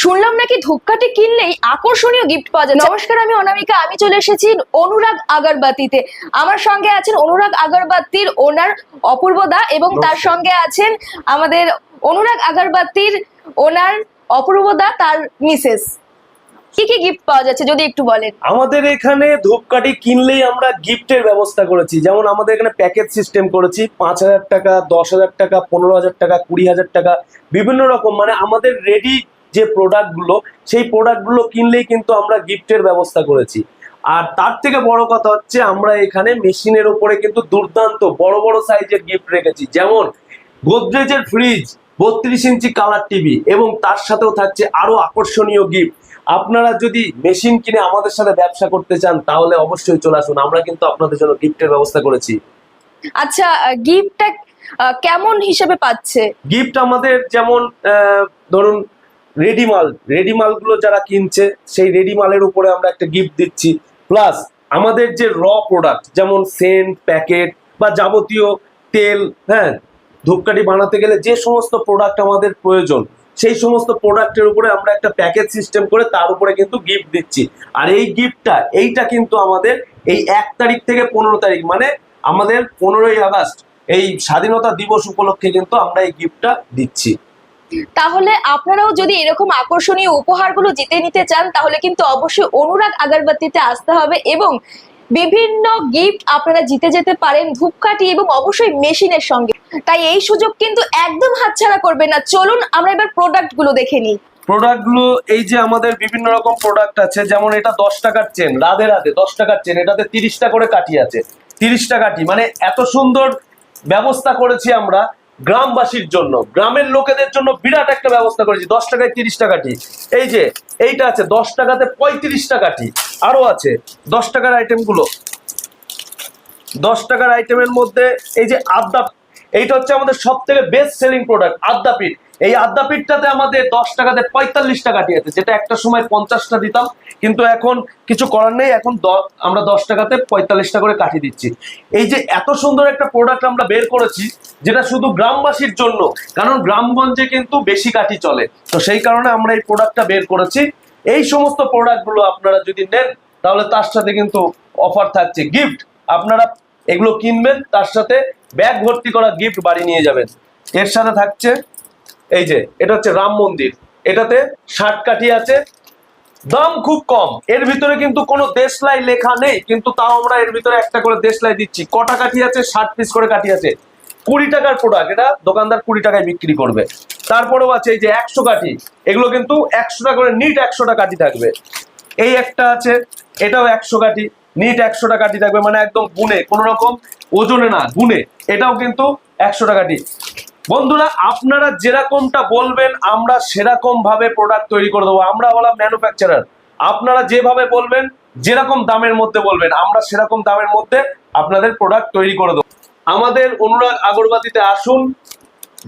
শুনলাম নাকি ধূপকাঠি কিনলেই আকর্ষণীয় গিফট পাওয়া যায়। নমস্কার, আমি অনামিকা। আমি চলে এসেছি অনুরাগ আগরবাতিতে। আমার সঙ্গে আছেন অনুরাগ আগরবাতির ওনার অপূর্ব দা এবং তার সঙ্গে আছেন আমাদের অনুরাগ আগরবাতির ওনার অপূর্ব দা, তার মিসেস। কি কি গিফট পাওয়া যাচ্ছে যদি একটু বলেন। আমাদের এখানে ধূপকাঠি কিনলেই আমরা গিফটের ব্যবস্থা করেছি। যেমন আমাদের এখানে প্যাকেজ সিস্টেম করেছি, 5,000 টাকা, 10,000 টাকা, 15,000 টাকা, 20,000 টাকা, বিভিন্ন রকম। মানে আমাদের রেডি যে প্রোডাক্টগুলো, সেই প্রোডাক্টগুলো কিনলেই কিন্তু আমরা গিফটের ব্যবস্থা করেছি। আর তার থেকে বড় কথা হচ্ছে, আমরা এখানে মেশিনের উপরে কিন্তু দুর্দান্ত বড় বড় সাইজের গিফট রেখেছি। যেমন গোদরেজের ফ্রিজ, 32 ইঞ্চি কালার টিভি, এবং তার সাথেও থাকছে আরো আকর্ষণীয় গিফট। আপনারা যদি মেশিন কিনে আমাদের সাথে ব্যবসা করতে চান তাহলে অবশ্যই চলে আসুন, আমরা কিন্তু আপনাদের জন্য গিফটের ব্যবস্থা করেছি। আচ্ছা, গিফটটা কেমন হিসেবে পাচ্ছে? গিফট আমাদের যেমন ধরুন রেডি মালগুলো যারা কিনছে সেই রেডি মালের উপরে আমরা একটা গিফট দিচ্ছি। প্লাস আমাদের যে প্রোডাক্ট, যেমন সেন্ট, প্যাকেট বা যাবতীয় তেল, হ্যাঁ, ধূপকাঠি বানাতে গেলে যে সমস্ত প্রোডাক্ট আমাদের প্রয়োজন, সেই সমস্ত প্রোডাক্টের উপরে আমরা একটা প্যাকেজ সিস্টেম করে তার উপরে কিন্তু গিফট দিচ্ছি। আর এই এইটা কিন্তু আমাদের এই 1 তারিখ থেকে 15 তারিখ, মানে আমাদের 15ই আগস্ট, এই স্বাধীনতা দিবস উপলক্ষে কিন্তু আমরা এই গিফটটা দিচ্ছি। তাহলে আপনারাও যদি এরকম আকর্ষণীয় উপহারগুলো জিতে নিতে চান তাহলে কিন্তু অবশ্যই অনুরাগ আগরবাতিতে আসতে হবে এবং বিভিন্ন গিফট আপনারা জিতে যেতে পারেন ধূপকাঠি এবং অবশ্যই মেশিনের সঙ্গে। তাই এই সুযোগ কিন্তু একদম হাতছাড়া করবেন না। চলুন আমরা এবার প্রোডাক্ট গুলো দেখে নিই। প্রোডাক্টগুলো এই যে আমাদের বিভিন্ন রকম প্রোডাক্ট আছে। যেমন এটা 10 টাকার চেন, রাধে রাধে 10 টাকার চেন, এটাতে 30টা করে কাঠি আছে। 30টা কাঠি, মানে এত সুন্দর ব্যবস্থা করেছি আমরা গ্রামবাসীর জন্য, গ্রামের লোকেদের জন্য বিরাট একটা ব্যবস্থা করেছি। 10 টাকায় 30টা কাঠি। এই যে এইটা আছে 10 টাকাতে 35টা কাঠি। আরো আছে 10 টাকার আইটেমগুলো। 10 টাকার আইটেমের মধ্যে এই যে আদ্যা, এইটা হচ্ছে আমাদের সব থেকে বেস্ট সেলিং প্রোডাক্ট, আদ্যাপীঠ। এই আদ্যাপীঠটাতে আমাদের 10 টাকাতে 45টা কাঠি আছে, যেটা একটা সময় 50টা দিতাম, কিন্তু এখন কিছু করার নেই, এখন আমরা 10 টাকাতে 45টা করে কাঠি দিচ্ছি। এই যে এত সুন্দর একটা প্রোডাক্ট আমরা বের করেছি, যেটা শুধু গ্রামবাসীর জন্য, কারণ গ্রামগঞ্জে কিন্তু বেশি কাঠি চলে, তো সেই কারণে আমরা এই প্রোডাক্টটা বের করেছি। এই সমস্ত প্রোডাক্টগুলো আপনারা যদি নেন তাহলে তার সাথে কিন্তু অফার থাকছে, গিফট। আপনারা এগুলো কিনবেন, তার সাথে ব্যাগ ভর্তি করা গিফট বাড়ি নিয়ে যাবেন। এর সাথে থাকছে এই যে এটা হচ্ছে রাম মন্দির, এটাতে 60 কাঠি আছে, দাম খুব কম। এর ভিতরে কিন্তু কোনো দেশলাই লেখা নেই, কিন্তু তাও আমরা এর ভিতরে একটা করে দেশলাই দিচ্ছি। কটা কাঠি আছে? 60 পিস করে কাঠি আছে। 20 টাকার প্রোডাক্ট, এটা দোকানদার 20 টাকায় বিক্রি করবে। তারপরেও আছে এই যে 100 কাঠি, এগুলো কিন্তু 100 টাকা করে নিট 100টা কাঠি থাকবে। এই একটা আছে, এটাও 100 কাঠি, নিট 100টা কাঠি থাকবে, মানে একদম গুণে, কোনো রকম ওজনে না, গুণে। এটাও কিন্তু 100টা কাঠি। বন্ধুরা, আপনারা যেরকমটা বলবেন আমরা সেরকম ভাবে প্রোডাক্ট তৈরি করে দেবো। আমরা হলাম ম্যানুফ্যাকচারার। আপনারা যেভাবে বলবেন, যেরকম দামের মধ্যে বলবেন, আমরা সেরকম দামের মধ্যে আপনাদের প্রোডাক্ট তৈরি করে দেবো। আমাদের অনুরাগ আগরবাতিতে আসুন,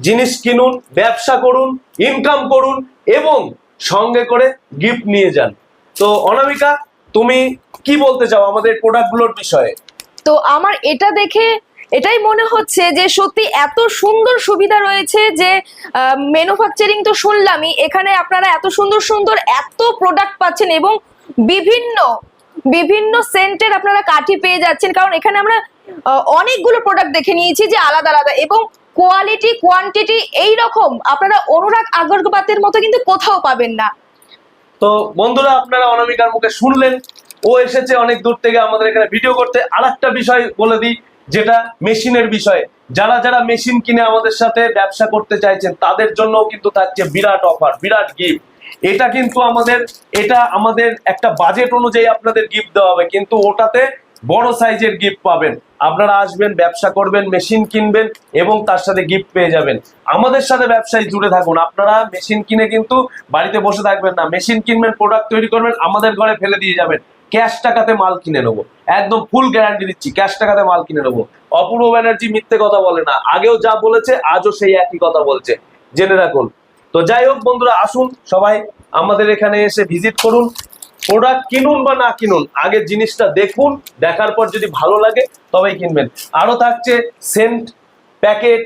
জিনিস কিনুন, ব্যবসা করুন, ইনকাম করুন এবং সঙ্গে করে গিফট নিয়ে যান। তো অনামিকা, তুমি কি বলতে চাও আমাদের প্রোডাক্টগুলোর বিষয়ে? তো আমার এটা দেখে এটাই মনে হচ্ছে যে সত্যি এত সুন্দর সুবিধা রয়েছে, যে ম্যানুফ্যাকচারিং তো শুনলামই, এখানে আপনারা এত সুন্দর সুন্দর এত প্রোডাক্ট পাচ্ছেন এবং বিভিন্ন বিভিন্ন সেন্টের আপনারা কাঠি পেয়ে যাচ্ছেন। কারণ এখানে আমরা অনেকগুলো প্রোডাক্ট দেখে নিয়েছি যে আলাদা আলাদা, এবং কোয়ালিটি কোয়ান্টিটি এইরকম আপনারা অনুরাগ আগরবাতির মতো কিন্তু কোথাও পাবেন না। তো বন্ধুরা, আপনারা অনামিকার মুখে শুনলেন, ও এসেছে অনেক দূর থেকে আমাদের এখানে ভিডিও করতে। আর একটা বিষয় বলে দিই, যেটা মেশিনের বিষয়ে। যারা যারা মেশিন কিনে আমাদের সাথে ব্যবসা করতে চাইছেন তাদের জন্য কিন্তু থাকছে বিরাট অফার, বিরাট গিফট। এটা আমাদের একটা বাজেট অনুযায়ী আপনাদের গিফট দেওয়া হবে, কিন্তু ওটাতে বড় সাইজের গিফট পাবেন। আপনারা আসবেন, ব্যবসা করবেন, মেশিন কিনবেন এবং তার সাথে গিফট পেয়ে যাবেন। আমাদের সাথে ব্যবসায় জুড়ে থাকুন। আপনারা মেশিন কিনে কিন্তু বাড়িতে বসে থাকবেন না, মেশিন কিনবেন, প্রোডাক্ট তৈরি করবেন, আমাদের ঘরে ফেলে দিয়ে যাবেন। ক্যাশ টাকাতে মাল কিনে নেবো, একদম ফুল গ্যারান্টি দিচ্ছি, ক্যাশ টাকাতে মাল কিনে নেবো। অপূর্ব ব্যানার্জি মিথ্যে কথা বলে না, আগেও যা বলেছে আজও সেই একই কথা বলছে, জেনে রাখুন। তো যাই হোক বন্ধুরা, আসুন সবাই আমাদের এখানে এসে ভিজিট করুন। প্রোডাক্ট কিনুন বা না কিনুন, আগে জিনিসটা দেখুন, দেখার পর যদি ভালো লাগে তবেই কিনবেন। আরো থাকছে সেন্ট, প্যাকেট,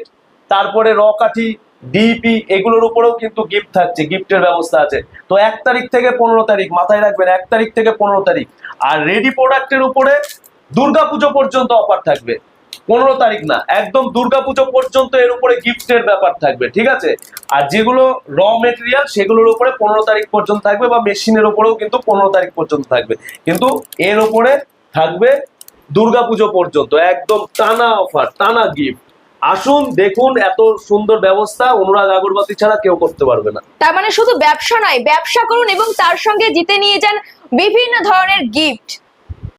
তারপরে কাঠি, ডিপি এগুলোর উপরেও কিন্তু গিফট থাকছে, গিফটের ব্যবস্থা আছে। তো 1 তারিখ থেকে 15 তারিখ মাথায় রাখবেন, 1 তারিখ থেকে 15 তারিখ। আর রেডি প্রোডাক্টের উপরে দুর্গাপুজো পর্যন্ত অফার থাকবে, 15 তারিখ না, একদম দুর্গাপুজো পর্যন্ত এর উপরে গিফটের ব্যাপার থাকবে, ঠিক আছে। আর যেগুলো র মেটেরিয়াল সেগুলোর উপরে 15 তারিখ পর্যন্ত থাকবে, বা মেশিনের উপরেও কিন্তু 15 তারিখ পর্যন্ত থাকবে, কিন্তু এর উপরে থাকবে দুর্গাপুজো পর্যন্ত একদম টানা অফার, টানা গিফট। আসুন দেখুন, এত সুন্দর ব্যবস্থা অনুরাগ আগরবাতি ছাড়া কেউ করতে পারবে না। তার মানে শুধু ব্যবসা নয়, ব্যবসা করুন এবং তার সঙ্গে জিতে নিয়ে যান বিভিন্ন ধরনের গিফট।